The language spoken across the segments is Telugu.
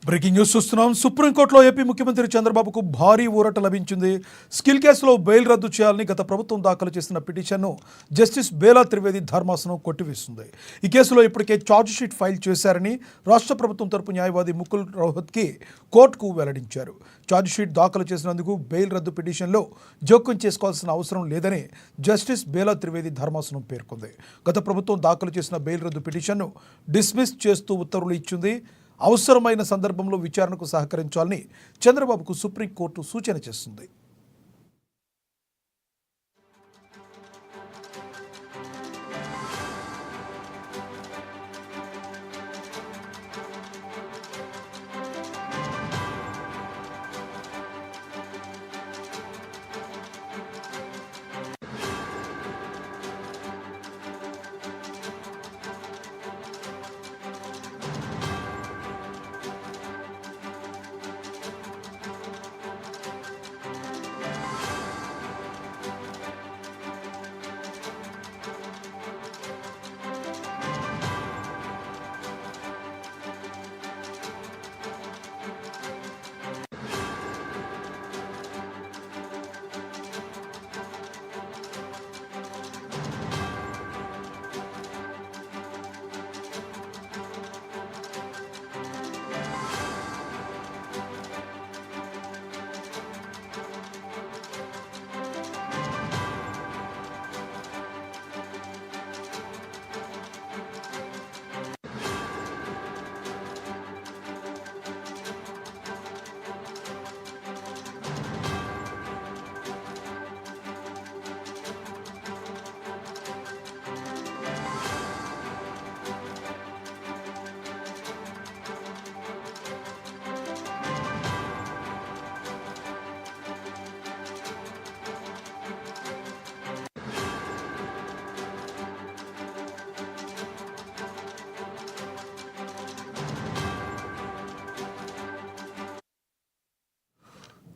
బ్రేకింగ్ న్యూస్ చూస్తున్నాం. సుప్రీంకోర్టులో ఏపీ ముఖ్యమంత్రి చంద్రబాబుకు భారీ ఊరట లభించింది. స్కిల్ కేసులో బెయిల్ రద్దు చేయాలని గత ప్రభుత్వం దాఖలు చేసిన పిటిషన్ను జస్టిస్ బేలా త్రివేది ధర్మాసనం కొట్టివేస్తుంది. ఈ కేసులో ఇప్పటికే ఛార్జ్షీట్ ఫైల్ చేశారని రాష్ట్ర ప్రభుత్వం తరపు న్యాయవాది ముకుల్ రోహత్కి కోర్టుకు వెల్లడించారు. ఛార్జ్షీట్ దాఖలు చేసినందుకు బెయిల్ రద్దు పిటిషన్లో జోక్యం చేసుకోవాల్సిన అవసరం లేదని జస్టిస్ బేలా త్రివేది ధర్మాసనం పేర్కొంది. గత ప్రభుత్వం దాఖలు చేసిన బెయిల్ రద్దు పిటిషన్ను డిస్మిస్ చేస్తూ ఉత్తర్వులు ఇచ్చింది. అవసరమైన సందర్భంలో విచారణకు సహకరించాలని చంద్రబాబుకు సుప్రీంకోర్టు సూచన చేస్తుంది.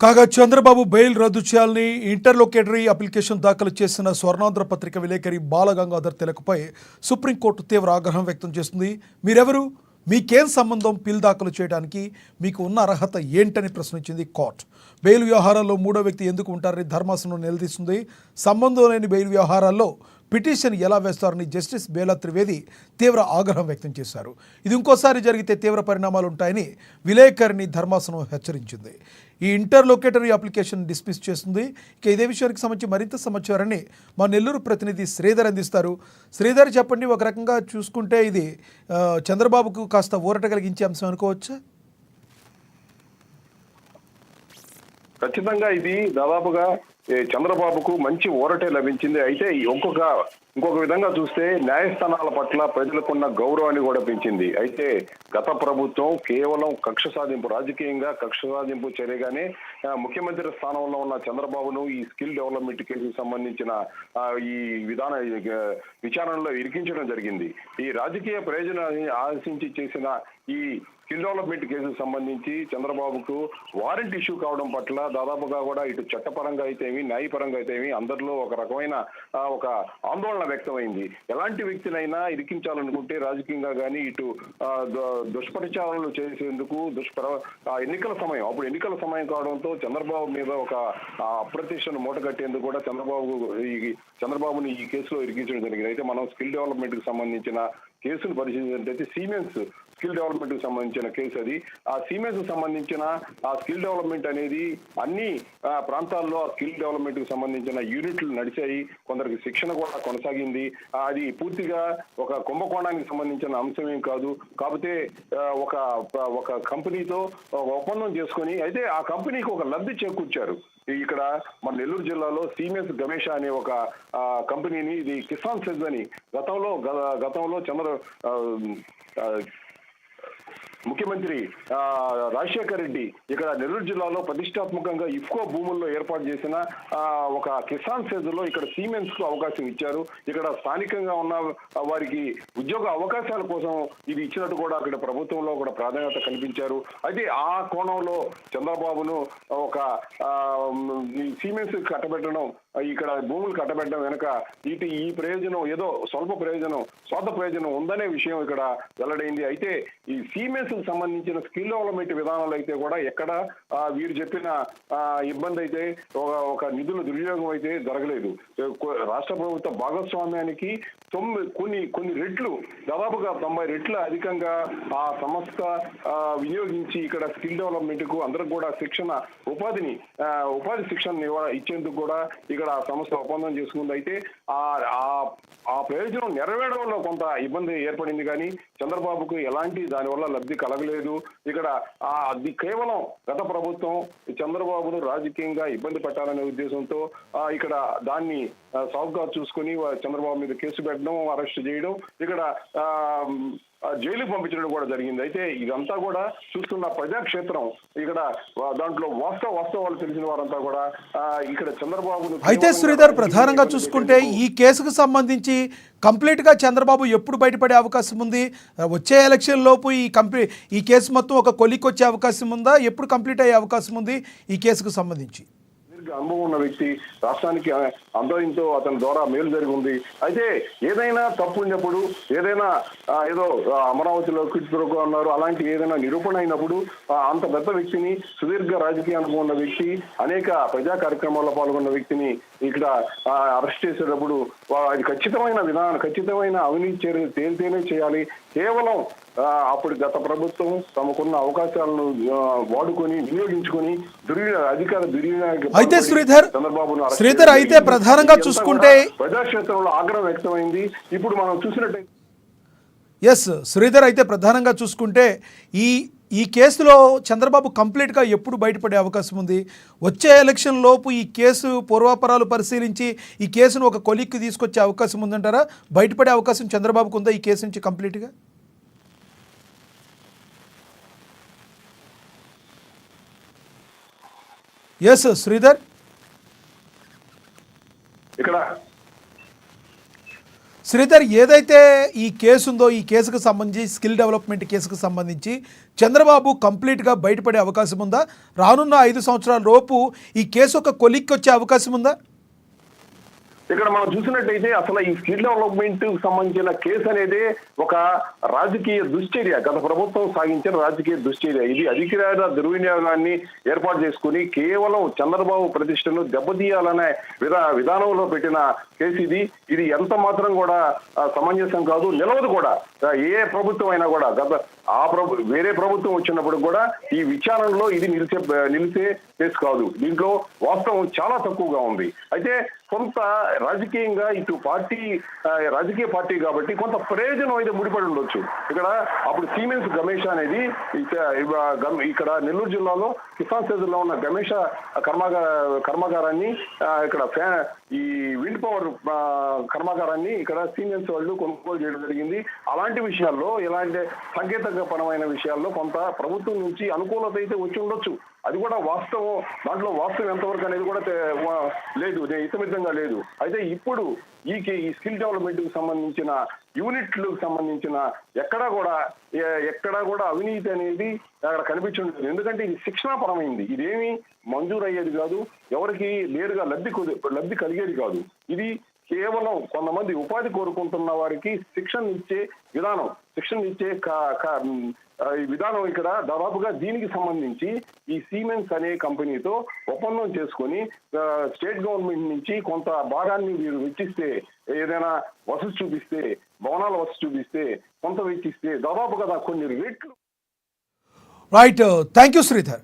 కాగా చంద్రబాబు బెయిల్ రద్దు చేయాలని ఇంటర్లోకేటరీ అప్లికేషన్ దాఖలు చేసిన స్వర్ణాంధ్ర పత్రిక విలేకరి బాలగంగాధర్ తిలక్పై సుప్రీంకోర్టు తీవ్ర ఆగ్రహం వ్యక్తం చేస్తుంది. మీరెవరు, మీకేం సంబంధం పిల్ దాఖలు చేయడానికి, మీకు ఉన్న అర్హత ఏంటని ప్రశ్నించింది కోర్టు. బెయిల్ వ్యవహారాల్లో మూడో వ్యక్తి ఎందుకు ఉంటారని ధర్మాసనం నిలదీస్తుంది. సంబంధం లేని బెయిల్ వ్యవహారాల్లో పిటిషన్ ఎలా వేస్తారని జస్టిస్ బేలా త్రివేది తీవ్ర ఆగ్రహం వ్యక్తం చేశారు. ఇది ఇంకోసారి జరిగితే తీవ్ర పరిణామాలు ఉంటాయని విలేకరిని ధర్మాసనం హెచ్చరించింది. ఈ ఇంటర్లోకేటరీ అప్లికేషన్ డిస్మిస్ చేస్తుంది. ఇక ఇదే విషయానికి సంబంధించి మరింత సమాచారాన్ని మా నెల్లూరు ప్రతినిధి శ్రీధర్ అందిస్తారు. శ్రీధర్, చెప్పండి. ఒక రకంగా చూసుకుంటే ఇది చంద్రబాబుకు కాస్త ఊరట కలిగించే అంశం అనుకోవచ్చా? ఖచ్చితంగా ఇది దాదాపుగా చంద్రబాబుకు మంచి ఊరటే లభించింది. అయితే ఇంకొక విధంగా చూస్తే న్యాయస్థానాల పట్ల ప్రజలకున్న గౌరవాన్ని కూడా పెంచింది. అయితే గత ప్రభుత్వం కేవలం రాజకీయంగా కక్ష సాధింపు చర్యగానే ముఖ్యమంత్రి స్థానంలో ఉన్న చంద్రబాబును ఈ స్కిల్ డెవలప్మెంట్ కేసుకు సంబంధించిన ఈ విచారణలో ఇరికించడం జరిగింది. ఈ రాజకీయ ప్రయోజనాన్ని ఆశించి చేసిన ఈ స్కిల్ డెవలప్మెంట్ కేసుకు సంబంధించి చంద్రబాబుకు వారెంట్ ఇష్యూ కావడం పట్ల దాదాపుగా కూడా ఇటు చట్టపరంగా అయితేమి న్యాయపరంగా అయితేమి అందరిలో ఒక రకమైన ఒక ఆందోళన వ్యక్తమైంది. ఎలాంటి వ్యక్తినైనా ఇరికించాలనుకుంటే రాజకీయంగా కానీ ఇటు దుష్ప్రచారాలు చేసేందుకు ఎన్నికల సమయం కావడంతో చంద్రబాబు మీద ఒక అప్రతిష్టను మూటగట్టేందుకు కూడా చంద్రబాబుని ఈ కేసులో ఇరికించడం జరిగింది. అయితే మనం స్కిల్ డెవలప్మెంట్ కి సంబంధించిన కేసును పరిశీలించినట్లయితే సిమెన్స్ స్కిల్ డెవలప్మెంట్ కి సంబంధించిన కేసు అది. ఆ సిమెన్స్ కి సంబంధించిన ఆ స్కిల్ డెవలప్మెంట్ అనేది అన్ని ప్రాంతాల్లో ఆ స్కిల్ డెవలప్మెంట్ కి సంబంధించిన యూనిట్లు నడిచాయి. కొందరికి శిక్షణ కూడా కొనసాగింది. అది పూర్తిగా ఒక కుంభకోణానికి సంబంధించిన అంశం ఏం కాదు. కాకపోతే ఒక కంపెనీతో ఒక ఒప్పందం చేసుకొని అయితే ఆ కంపెనీకి ఒక లబ్ధి చేకూర్చారు. ఇక్కడ మన నెల్లూరు జిల్లాలో సిమెన్స్ గమేష అనే ఒక కంపెనీని, ఇది కిసాన్ సెజ్ అని గతంలో ముఖ్యమంత్రి రాజశేఖర్ రెడ్డి ఇక్కడ నెల్లూరు జిల్లాలో ప్రతిష్టాత్మకంగా ఇఫ్కో భూముల్లో ఏర్పాటు చేసిన ఒక కిసాన్ సెజ్లో ఇక్కడ సిమెన్స్ కు అవకాశం ఇచ్చారు. ఇక్కడ స్థానికంగా ఉన్న వారికి ఉద్యోగ అవకాశాల కోసం ఇది ఇచ్చినట్టు కూడా అక్కడ ప్రభుత్వంలో కూడా ప్రాధాన్యత కల్పించారు. అయితే ఆ కోణంలో చంద్రబాబును ఒక సిమెన్స్ కట్టబెట్టడం ఇక్కడ భూములు కట్టబెట్టడం వెనుక ఈ ప్రయోజనం ఏదో స్వార్థ ప్రయోజనం ఉందనే విషయం ఇక్కడ వెల్లడైంది. అయితే ఈ సిమెంట్స్ కు సంబంధించిన స్కిల్ డెవలప్మెంట్ విధానాలు అయితే కూడా ఎక్కడ వీరు చెప్పిన ఇబ్బంది అయితే ఒక నిధుల దుర్వినియోగం అయితే జరగలేదు. రాష్ట్ర ప్రభుత్వ భాగస్వామ్యానికి కొన్ని రెట్లు, దాదాపుగా 90 రెట్ల అధికంగా ఆ సంస్థ వినియోగించి ఇక్కడ స్కిల్ డెవలప్మెంట్ కు అందరికి కూడా ఉపాధి శిక్షణ ఇచ్చేందుకు కూడా ఇక్కడ ఆ సంస్థ ఒప్పందం చేసుకుంది. అయితే ఆ ప్రయోజనం నెరవేరడంలో కొంత ఇబ్బంది ఏర్పడింది, కానీ చంద్రబాబుకు ఎలాంటి దానివల్ల లబ్ధి కలగలేదు. ఇక్కడ అది కేవలం గత ప్రభుత్వం చంద్రబాబును రాజకీయంగా ఇబ్బంది పెట్టాలనే ఉద్దేశంతో ఇక్కడ దాన్ని సాఫ్గా చూసుకుని చంద్రబాబు మీద కేసు పెట్టడం, అరెస్ట్ చేయడం, ఇక్కడ జైలుకు పంపించడం కూడా జరిగింది. అయితే ఇదంతా కూడా చూస్తున్న ప్రజాక్షేత్రం, ఇక్కడ దాంట్లో వాస్తవాలు తెలిసిన వారంతా కూడా ఇక్కడ చంద్రబాబు. అయితే శ్రీధర్, ప్రధానంగా చూసుకుంటే ఈ కేసుకు సంబంధించి కంప్లీట్గా చంద్రబాబు ఎప్పుడు బయటపడే అవకాశం ఉంది? వచ్చే ఎలక్షన్ లోపు ఈ కేసు మొత్తం ఒక కొలికి వచ్చే అవకాశం ఉందా? ఎప్పుడు కంప్లీట్ అయ్యే అవకాశం ఉంది ఈ కేసుకు సంబంధించి? అనుభవం ఉన్న వ్యక్తి, రాష్ట్రానికి అంతరింతో అతని ద్వారా మేలు జరిగి ఉంది. అయితే ఏదైనా తప్పు ఉన్నప్పుడు, ఏదైనా ఏదో అమరావతిలో క్విట్ అన్నారు, అలాంటి ఏదైనా నిరూపణ అయినప్పుడు అంత పెద్ద వ్యక్తిని, సుదీర్ఘ రాజకీయ అనుభవం ఉన్న వ్యక్తి, అనేక ప్రజా కార్యక్రమాల్లో పాల్గొన్న వ్యక్తిని ఇక్కడ అరెస్ట్ చేసేటప్పుడు అది ఖచ్చితమైన అవినీతి చర్యలు తేలితేనే చేయాలి. కేవలం అప్పుడు గత ప్రభుత్వం తమకున్న అవకాశాలను వాడుకొని వినియోగించుకొని అధికార దుర్వినియోగం. అయితే శ్రీధర్ అయితే ప్రధానంగా చూసుకుంటే ప్రజాక్షేత్రంలో ఆగ్రహం వ్యక్తమైంది. ఇప్పుడు మనం చూసినట్టయితే శ్రీధర్ అయితే ప్రధానంగా చూసుకుంటే ఈ కేసులో చంద్రబాబు కంప్లీట్గా ఎప్పుడు బయటపడే అవకాశం ఉంది? వచ్చే ఎలక్షన్ లోపు ఈ కేసు పూర్వాపరాలు పరిశీలించి ఈ కేసును ఒక కొలిక్కి తీసుకొచ్చే అవకాశం ఉందంటారా? బయటపడే అవకాశం చంద్రబాబుకు ఉందా ఈ కేసు నుంచి కంప్లీట్గా? శ్రీధర్, ఏదైతే ఈ కేసు ఉందో, ఈ కేసుకు సంబంధించి స్కిల్ డెవలప్మెంట్ కేసుకు సంబంధించి చంద్రబాబు కంప్లీట్గా బయటపడే అవకాశం ఉందా? రానున్న 5 సంవత్సరాల లోపు ఈ కేసు ఒక కొలిక్కి వచ్చే అవకాశం ఉందా? ఇక్కడ మనం చూసినట్టయితే అసలు ఈ స్కిల్ డెవలప్మెంట్ సంబంధించిన కేసు అనేది ఒక రాజకీయ దుశ్చర్య, గత ప్రభుత్వం సాగించిన రాజకీయ దుశ్చర్య. ఇది అధికార దుర్వినియోగాన్ని ఏర్పాటు చేసుకుని కేవలం చంద్రబాబు ప్రతిష్టను దెబ్బతీయాలనే విధానంలో పెట్టిన కేసు ఇది ఎంత మాత్రం కూడా సమంజసం కాదు, నిలవదు కూడా. ఏ ప్రభుత్వం అయినా కూడా వేరే ప్రభుత్వం వచ్చినప్పుడు కూడా ఈ విచారణలో ఇది నిలిచే కేసు కాదు. దీంట్లో వాస్తవం చాలా తక్కువగా ఉంది. అయితే కొంత రాజకీయంగా ఇటు రాజకీయ పార్టీ కాబట్టి కొంత ప్రయోజనం అయితే ముడిపడి ఉండొచ్చు. ఇక్కడ అప్పుడు సిమెంట్స్ గమేష అనేది ఇక్కడ నెల్లూరు జిల్లాలో కిసాన్ సెజర్లో ఉన్న గమేష కర్మాగారాన్ని ఇక్కడ ఈ విండ్ పవర్ కర్మాగారాన్ని ఇక్కడ సిమెంట్స్ వాళ్ళు కొనుగోలు చేయడం జరిగింది. అలాంటి విషయాల్లో, ఇలాంటి సాంకేతికపరమైన విషయాల్లో కొంత ప్రభుత్వం నుంచి అనుకూలత అయితే వచ్చి ఉండొచ్చు. అది కూడా వాస్తవం. దాంట్లో వాస్తవం ఎంతవరకు అనేది కూడా లేదు, ఇతమితంగా లేదు. అయితే ఇప్పుడు ఈ స్కిల్ డెవలప్మెంట్ కు సంబంధించిన యూనిట్లకు సంబంధించిన ఎక్కడా కూడా అవినీతి అనేది అక్కడ కనిపించడం. ఎందుకంటే ఇది శిక్షణాపరమైంది. ఇదేమి మంజూరు అయ్యేది కాదు, ఎవరికి నేరుగా లబ్ధి కలిగేది కాదు. ఇది కేవలం కొంతమంది ఉపాధి కోరుకుంటున్న వారికి శిక్షణ ఇచ్చే విధానం. ఇక్కడ దాదాపుగా దీనికి సంబంధించి ఈ సిమెంట్స్ అనే కంపెనీతో ఒప్పందం చేసుకొని స్టేట్ గవర్నమెంట్ నుంచి కొంత భాగాన్ని మీరు వెచ్చిస్తే, ఏదైనా వసతి చూపిస్తే, భవనాల వసతి చూపిస్తే, కొంత వెచ్చిస్తే దాదాపుగా కొన్ని రేట్లు. Right, thank you Sridhar.